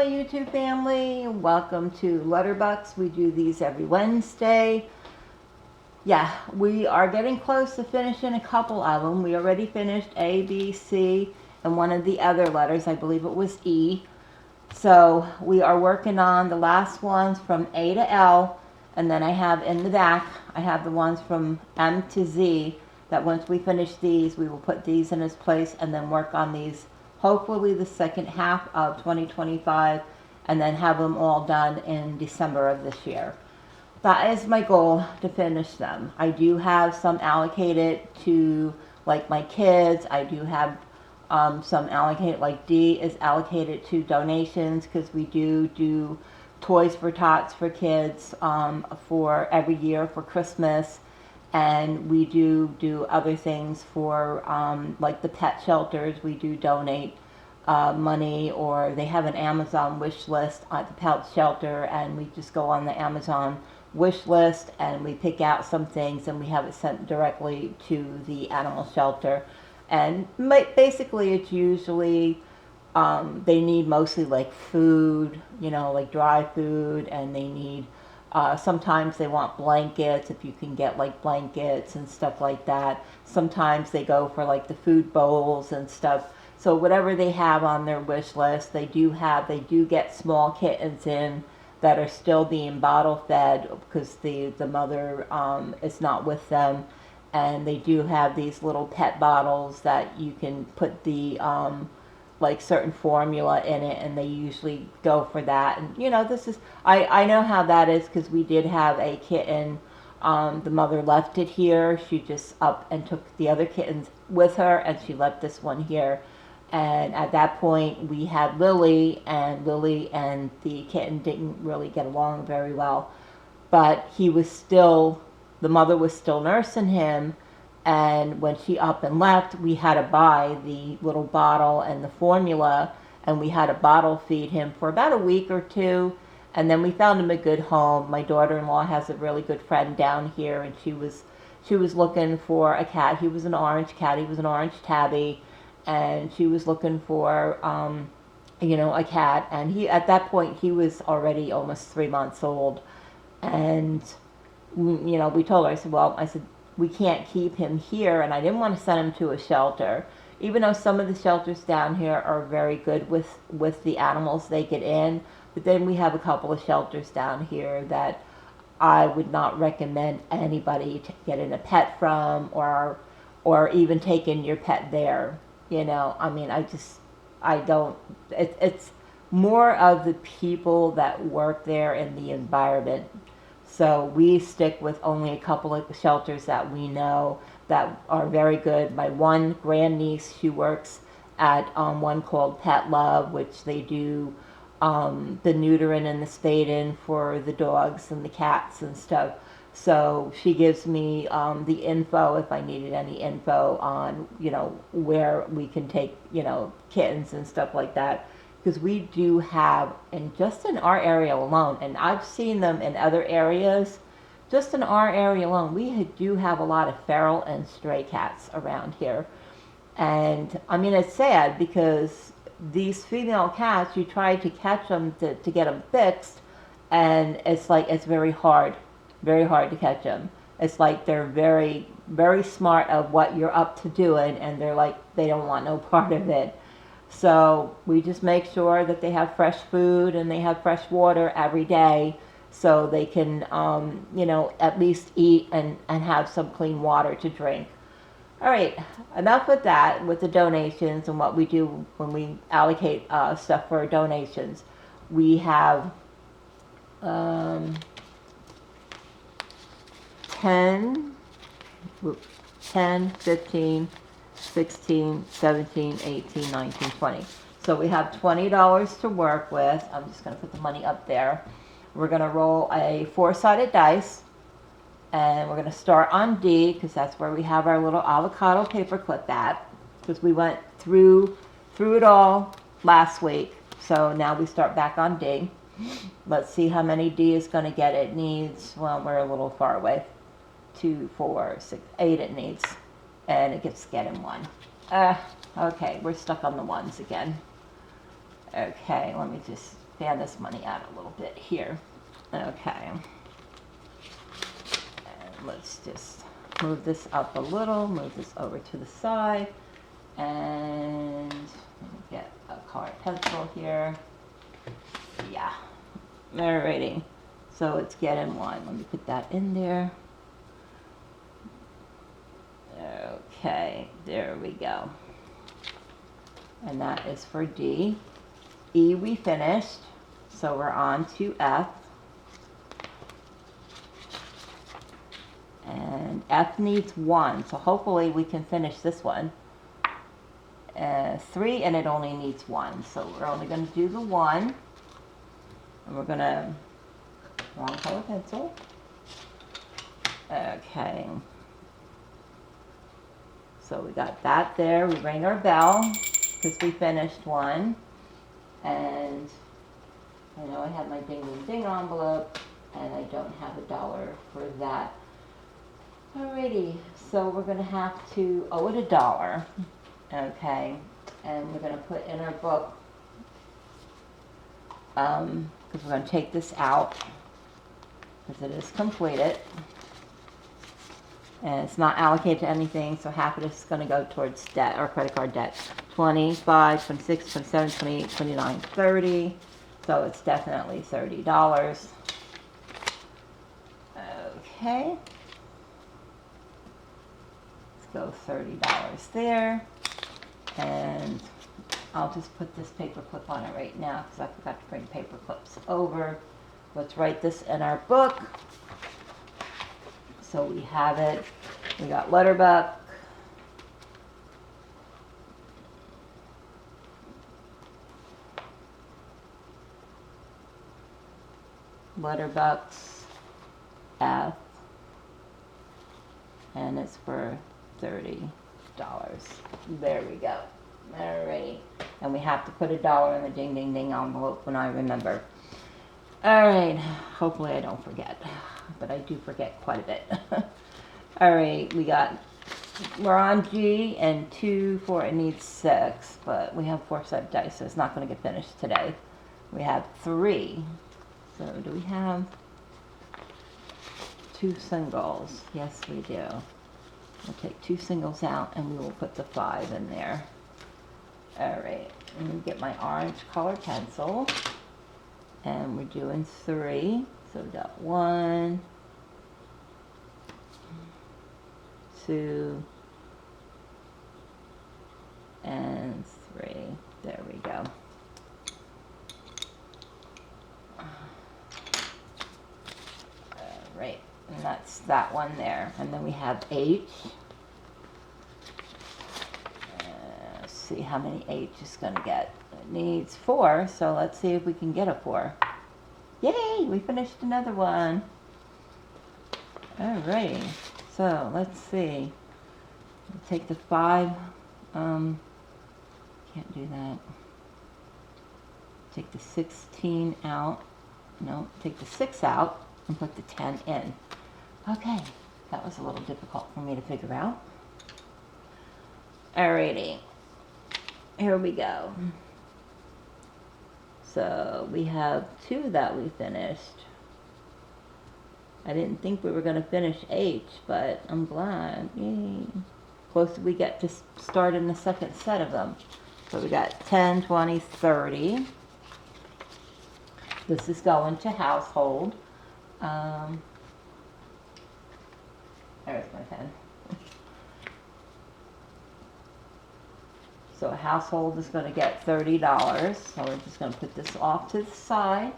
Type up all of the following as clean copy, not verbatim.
my YouTube family. Welcome to Letterbucks. We do these every Wednesday. Yeah, we are getting close to finishing a couple of them. We already finished A, B, C, and one of the other letters. I believe it was E. So we are working on the last ones from A to L. And then I have in the back, I have the ones from M to Z, that once we finish these, we will put these in its place and then work on these hopefully the second half of 2025, and then have them all done in December of this year. That is my goal, to finish them. I do have some allocated to like my kids. I do have some allocated, like D is allocated to donations, because we do Toys for Tots for kids for every year for Christmas. And we do other things for like the pet shelters. We do donate money, or they have an Amazon wish list at the pet shelter, and we just go on the Amazon wish list and we pick out some things and we have it sent directly to the animal shelter. And basically it's usually they need mostly like food, like dry food, and they need sometimes they want blankets, if you can get like blankets and stuff like that. Sometimes they go for like the food bowls and stuff. So whatever they have on their wish list, they do get small kittens in that are still being bottle fed, because the mother is not with them. And they do have these little pet bottles that you can put the like certain formula in it, and they usually go for that. And this is, I know how that is, because we did have a kitten. The mother left it here. She just up and took the other kittens with her, and she left this one here. And at that point we had Lily and the kitten didn't really get along very well, but the mother was still nursing him. And when she up and left, we had to buy the little bottle and the formula, and we had to bottle feed him for about a week or two. And then we found him a good home. My daughter-in-law has a really good friend down here, and she was looking for a cat. He was an orange cat. He was an orange tabby, and she was looking for a cat. And at that point he was already almost 3 months old. And we told her, I said we can't keep him here, and I didn't want to send him to a shelter, even though some of the shelters down here are very good with the animals they get in. But then we have a couple of shelters down here that I would not recommend anybody to get in a pet from, or even taking your pet there. I don't, it's more of the people that work there and the environment. So we stick with only a couple of shelters that we know that are very good. My one grandniece, she works at one called Pet Love, which they do the neutering and the spading for the dogs and the cats and stuff. So she gives me the info if I needed any info on, where we can take, kittens and stuff like that. Because we do have, and just in our area alone, and I've seen them in other areas, just in our area alone, we do have a lot of feral and stray cats around here. And it's sad, because these female cats, you try to catch them to get them fixed, and it's very hard to catch them. It's like they're very, very smart of what you're up to doing, and they don't want no part of it. So we just make sure that they have fresh food and they have fresh water every day, so they can, at least eat and have some clean water to drink. All right, enough with that, with the donations and what we do when we allocate stuff for donations. We have 10, 15, 16, 17, 18, 19, 20. So we have $20 to work with. I'm just going to put the money up there. We're going to roll a 4-sided dice, and we're going to start on D, because that's where we have our little avocado paper clip at, because we went through it all last week. So now we start back on D. Let's see how many D is going to get. It needs, well, we're a little far away. 2, 4, 6, 8 it needs. And it gets getting 1. Okay, we're stuck on the 1s again. Okay, let me just fan this money out a little bit here. Okay. And let's just move this up a little, move this over to the side, and let me get a colored pencil here. Yeah. Alrighty. So it's getting one. Let me put that in there. Okay, there we go. And that is for D. E we finished, so we're on to F. And F needs 1, so hopefully we can finish this one. 3, and it only needs 1, so we're only going to do the 1. And we're going to, wrong color pencil. Okay. So we got that there. We ring our bell because we finished one. And I know I have my ding ding ding envelope, and I don't have $1 for that. Alrighty, so we're going to have to owe it $1. Okay, and we're going to put in our book, because we're going to take this out because it is completed. And it's not allocated to anything, so half of this is going to go towards debt or credit card debt. 25, 26, 27, 28, 29, 30. So it's definitely $30. Okay. Let's go $30 there. And I'll just put this paper clip on it right now because I forgot to bring paper clips over. Let's write this in our book. So we have it. We got Letterbuck. Letterbucks F. And it's for $30. There we go. Alrighty. And we have to put $1 in the ding ding ding envelope when I remember. Alright. Hopefully I don't forget. But I do forget quite a bit. Alright, we're on G, and 2, 4, it needs 6, but we have 4-sided dice, so it's not going to get finished today. We have 3. So do we have 2 singles? Yes, we do. We'll take 2 singles out, and we will put the 5 in there. Alright, let me get my orange colored pencil. And we're doing 3. So we got 1, 2, and 3. There we go. Right, and that's that one there. And then we have H. Let's see how many H is going to get. It needs 4, so let's see if we can get a 4. Yay, we finished another one. Alrighty, so let's see. Take the 5, can't do that. Take the 16 out. No, take the 6 out and put the 10 in. Okay, that was a little difficult for me to figure out. Alrighty, here we go. So we have 2 that we finished. I didn't think we were going to finish H, but I'm glad. Yay. Closer we get to start in the second set of them. So we got 10, 20, 30. This is going to household. There's my pen. So a household is going to get $30. So we're just going to put this off to the side.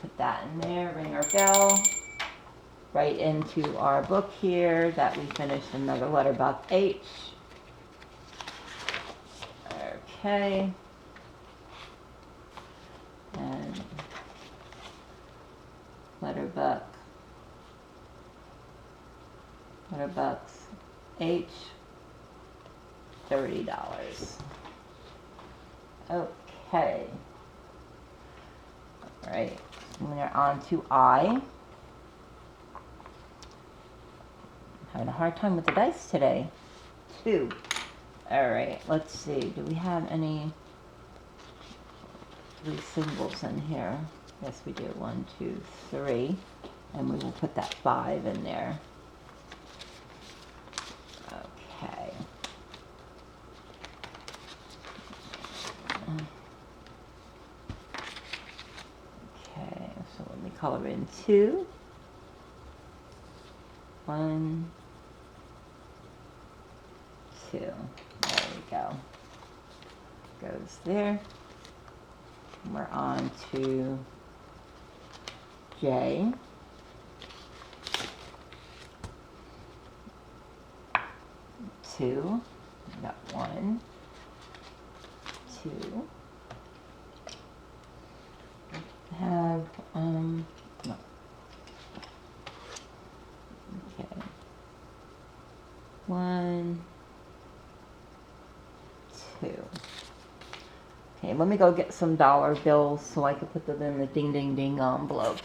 Put that in there, ring our bell. Right into our book here that we finished another Letterbuck H. Okay. And Letterbucks H, $30. Okay. All right. And we're on to I. Having a hard time with the dice today. 2. All right. Let's see. Do we have any? usually singles in here. Yes, we do. 1, 2, 3. And we will put that 5 in there. Okay. Okay, so let me color in 2. 1, 2. There we go. Goes there. We're on to J. Two. Got 1, 2. Have no. Okay. 1, 2. Okay, let me go get some dollar bills so I can put them in the ding ding ding envelope.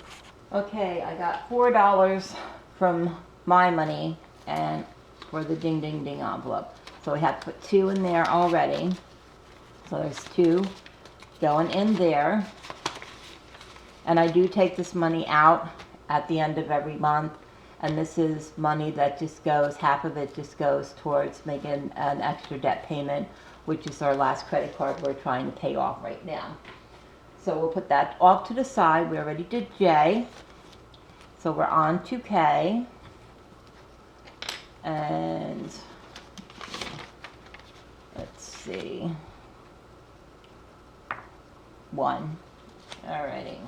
Okay, I got $4 from my money and for the ding ding ding envelope. So we have to put 2 in there already. So there's 2 going in there. And I do take this money out at the end of every month. And this is money that just goes, half of it just goes towards making an extra debt payment, which is our last credit card we're trying to pay off right now. So we'll put that off to the side. We already did J. So we're on to K. And let's see. 1. Alrighty.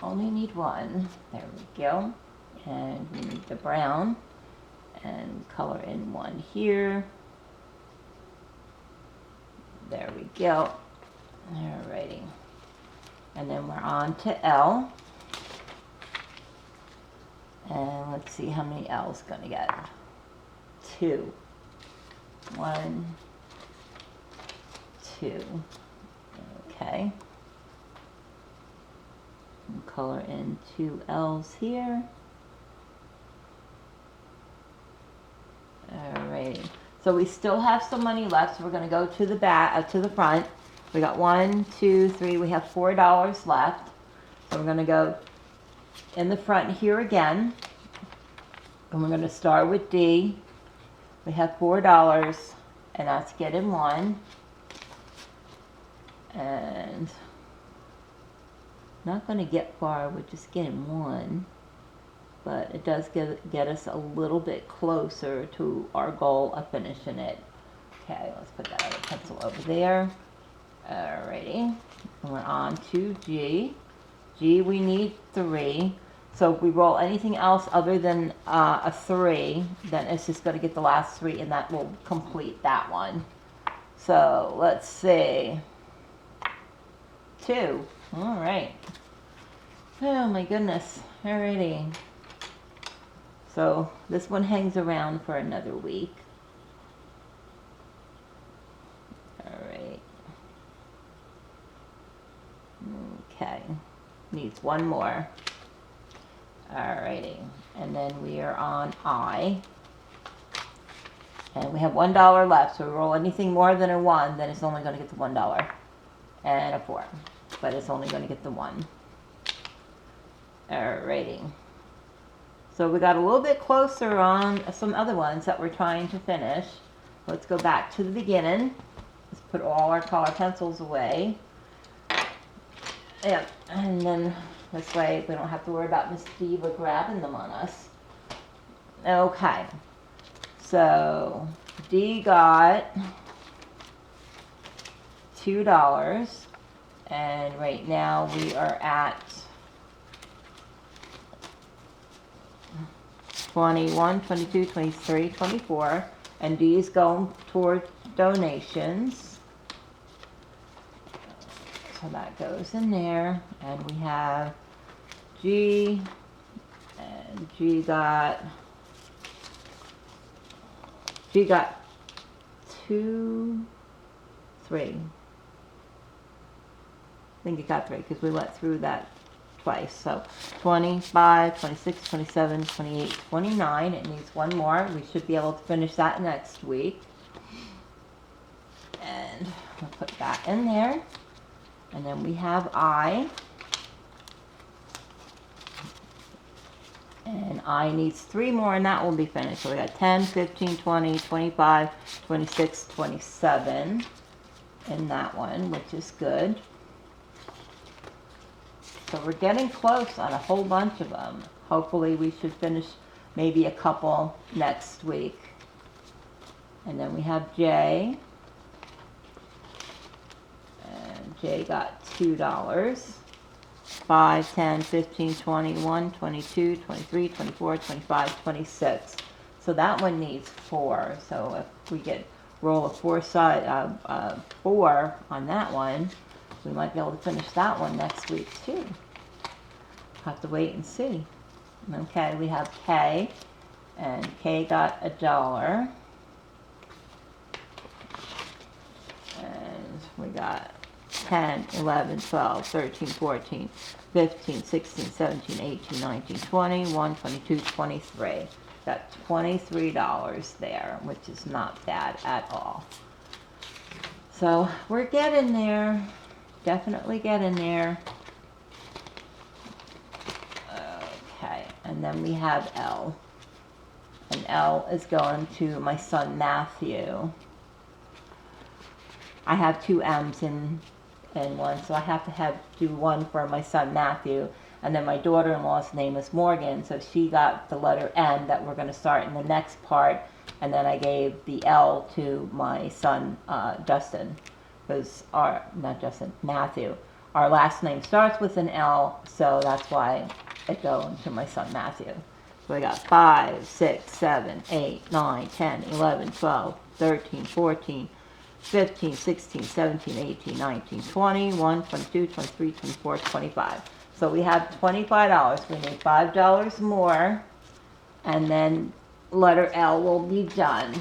Only need 1. There we go. And we need the brown. And color in 1 here. There we go. Alrighty. And then we're on to L. And let's see how many L's gonna get. 2. 1, 2. Okay. And color in 2 L's here. Alrighty. So we still have some money left, so we're going to go to the back, to the front. We got 1, 2, 3. We have $4 left. So we're going to go in the front here again, and we're going to start with D. We have $4, and that's getting 1. And not going to get far with just getting 1. But it does get us a little bit closer to our goal of finishing it. Okay, let's put that other pencil over there. Alrighty, and we're on to G. G, we need 3. So if we roll anything else other than a 3, then it's just going to get the last 3, and that will complete that one. So let's see. 2. All right. Oh my goodness. Alrighty. So this one hangs around for another week. Alright. Okay. Needs 1 more. Alrighty. And then we are on I. And we have $1 left. So we roll anything more than a 1, then it's only going to get the $1. And a 4. But it's only going to get the 1. Alrighty. So we got a little bit closer on some other ones that we're trying to finish. Let's go back to the beginning. Let's put all our color pencils away. Yep, and then this way we don't have to worry about Miss Diva grabbing them on us. Okay, so D got $2, and right now we are at 21, 22, 23, 24, and D's going toward donations. So that goes in there, and we have G, and G got 2, 3. I think it got 3 because we went through that twice. So 25, 26, 27, 28, 29. It needs 1 more. We should be able to finish that next week. And we'll put that in there. And then we have I. And I needs 3 more and that will be finished. So we got 10, 15, 20, 25, 26, 27 in that one, which is good. So we're getting close on a whole bunch of them. Hopefully we should finish maybe a couple next week. And then we have J. And J got $2. 5, 10, 15, 21, 22, 23, 24, 25, 26. So that one needs 4. So if we get roll a 4 on that one, we might be able to finish that one next week too. Have to wait and see. Okay, we have K, and K got $1. And we got 10, 11, 12, 13, 14, 15, 16, 17, 18, 19, 20, 21, 22, 23. Got $23 there, which is not bad at all. So we're getting there. Definitely getting there. Okay, and then we have L. And L is going to my son Matthew. I have 2 M's in one, so I have to do one for my son Matthew. And then my daughter-in-law's name is Morgan, so she got the letter N that we're going to start in the next part. And then I gave the L to my son Justin, because Matthew. Our last name starts with an L, so that's why it goes to my son Matthew. So we got 5, 6, 7, 8, 9, 10, 11, 12, 13, 14, 15, 16, 17, 18, 19, 20, 21, 22, 23, 24, 25. So we have $25. We need $5 more, and then letter L will be done.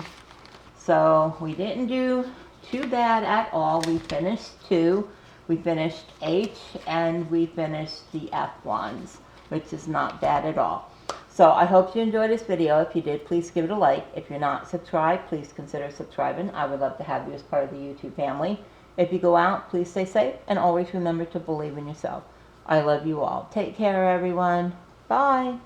So we didn't do too bad at all. We finished 2. We finished H, and we finished the F ones, which is not bad at all. So I hope you enjoyed this video. If you did, please give it a like. If you're not subscribed, please consider subscribing. I would love to have you as part of the YouTube family. If you go out, please stay safe, and always remember to believe in yourself. I love you all. Take care, everyone. Bye.